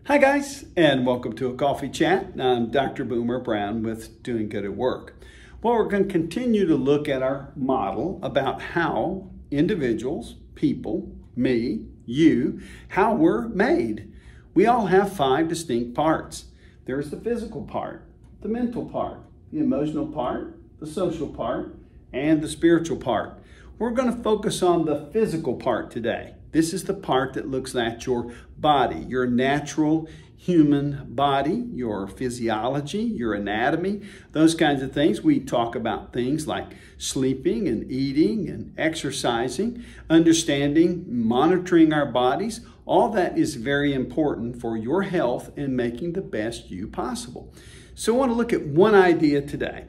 Hi guys, and welcome to a coffee chat. I'm Dr. Boomer Brown with Doing Good at Work. Well, we're going to continue to look at our model about how individuals, people, me, you, how we're made. We all have 5 distinct parts. There's the physical part, the mental part, the emotional part, the social part, and the spiritual part. We're going to focus on the physical part today. This is the part that looks at your body, your natural human body, your physiology, your anatomy, those kinds of things. We talk about things like sleeping and eating and exercising, understanding, monitoring our bodies. All that is very important for your health and making the best you possible. So I want to look at one idea today.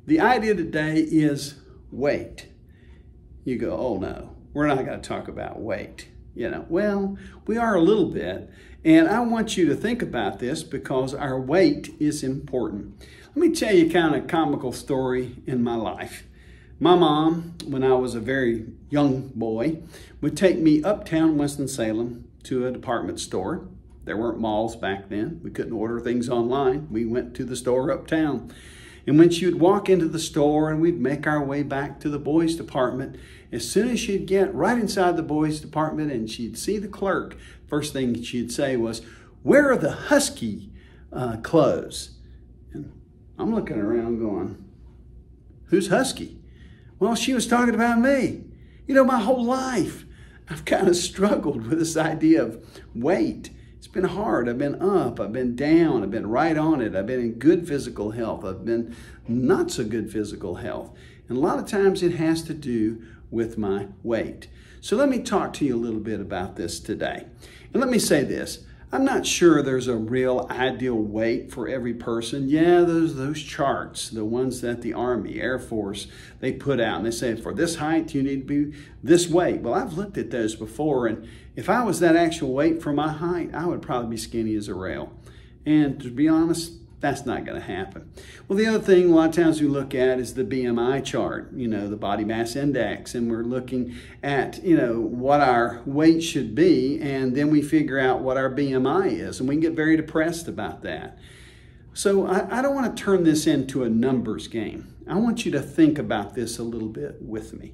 The idea today is weight. You go, oh no, we're not going to talk about weight. Well, we are a little bit, and I want you to think about this because our weight is important. Let me tell you kind of a comical story in my life. My mom, when I was a very young boy, would take me uptown Winston-Salem to a department store. There weren't malls back then. We couldn't order things online. We went to the store uptown. And when she would walk into the store and we'd make our way back to the boys department, as soon as she'd get right inside the boys department and she'd see the clerk, first thing she'd say was, "Where are the Husky clothes?" And I'm looking around going, who's Husky? Well, she was talking about me. My whole life, I've kind of struggled with this idea of weight. It's been hard. I've been up, I've been down, I've been right on it. I've been in good physical health. I've been not so good physical health. And a lot of times it has to do with my weight. So let me talk to you a little bit about this today. And let me say this. I'm not sure there's a real ideal weight for every person. Yeah, those charts, the ones that the Army, Air Force, they put out, and they say for this height, you need to be this weight. Well, I've looked at those before, and if I was that actual weight for my height, I would probably be skinny as a rail. And to be honest, that's not going to happen. Well, the other thing a lot of times we look at is the BMI chart, the body mass index, and we're looking at, what our weight should be, and then we figure out what our BMI is, and we can get very depressed about that. So I don't want to turn this into a numbers game. I want you to think about this a little bit with me.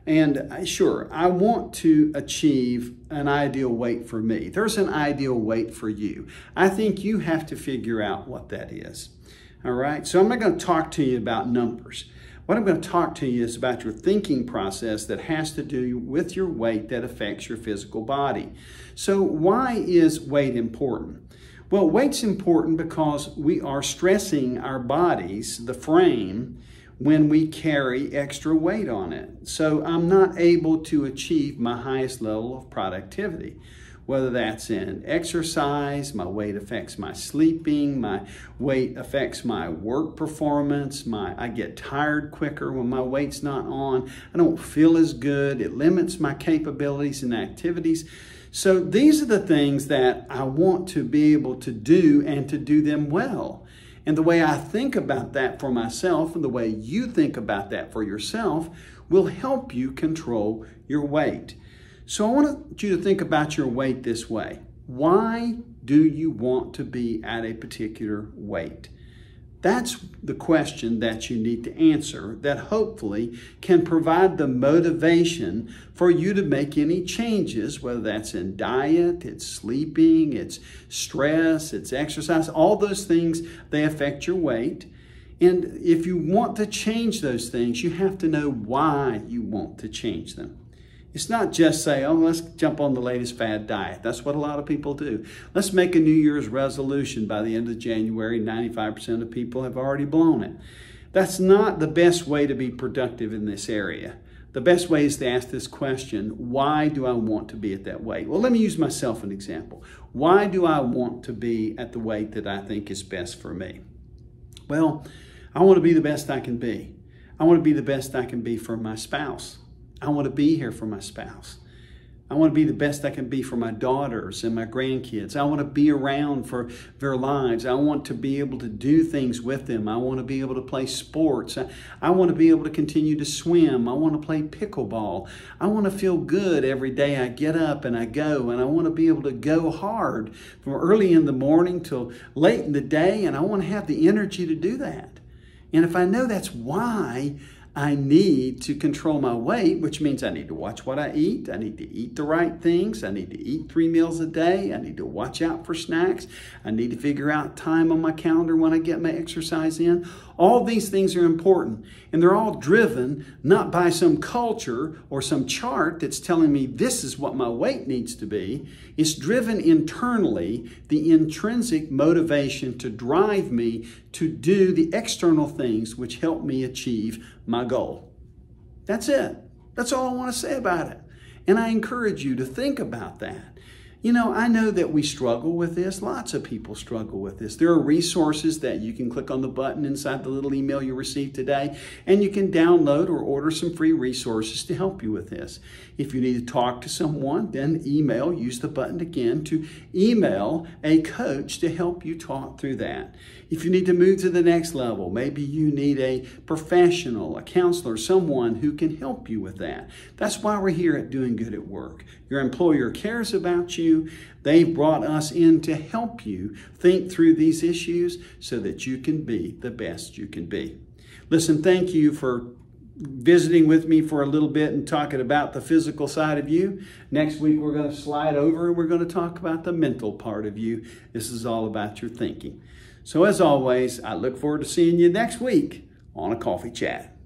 And sure, I want to achieve an ideal weight for me. There's an ideal weight for you. I think you have to figure out what that is. All right, so I'm not going to talk to you about numbers. What I'm going to talk to you is about your thinking process that has to do with your weight that affects your physical body. So why is weight important? Well, weight's important because we are stressing our bodies, the frame, when we carry extra weight on it. So I'm not able to achieve my highest level of productivity. Whether that's in exercise, my weight affects my sleeping, my weight affects my work performance, I get tired quicker when my weight's not on, I don't feel as good, it limits my capabilities and activities. So these are the things that I want to be able to do and to do them well. And the way I think about that for myself and the way you think about that for yourself will help you control your weight. So I want you to think about your weight this way. Why do you want to be at a particular weight? That's the question that you need to answer that hopefully can provide the motivation for you to make any changes, whether that's in diet, it's sleeping, it's stress, it's exercise, all those things, they affect your weight. And if you want to change those things, you have to know why you want to change them. It's not just say, oh, let's jump on the latest fad diet. That's what a lot of people do. Let's make a New Year's resolution. By the end of January, 95% of people have already blown it. That's not the best way to be productive in this area. The best way is to ask this question, why do I want to be at that weight? Well, let me use myself as an example. Why do I want to be at the weight that I think is best for me? Well, I want to be the best I can be. I want to be the best I can be for my spouse. I want to be here for my spouse. I want to be the best I can be for my daughters and my grandkids. I want to be around for their lives. I want to be able to do things with them. I want to be able to play sports. I want to be able to continue to swim. I want to play pickleball. I want to feel good every day I get up and I go, and I want to be able to go hard from early in the morning till late in the day, and I want to have the energy to do that. And if I know that's why I need to control my weight, which means I need to watch what I eat. I need to eat the right things. I need to eat 3 meals a day. I need to watch out for snacks. I need to figure out time on my calendar when I get my exercise in. All these things are important, and they're all driven not by some culture or some chart that's telling me this is what my weight needs to be. It's driven internally, the intrinsic motivation to drive me to do the external things which help me achieve my goal. That's it. That's all I want to say about it. And I encourage you to think about that. You know, I know that we struggle with this. Lots of people struggle with this. There are resources that you can click on the button inside the little email you received today, and you can download or order some free resources to help you with this. If you need to talk to someone, then use the button again to email a coach to help you talk through that. If you need to move to the next level, maybe you need a professional, a counselor, someone who can help you with that. That's why we're here at Doing Good at Work. Your employer cares about you. They've brought us in to help you think through these issues so that you can be the best you can be. Listen, thank you for visiting with me for a little bit and talking about the physical side of you. Next week, we're going to slide over and we're going to talk about the mental part of you. This is all about your thinking. So as always, I look forward to seeing you next week on A Coffee Chat.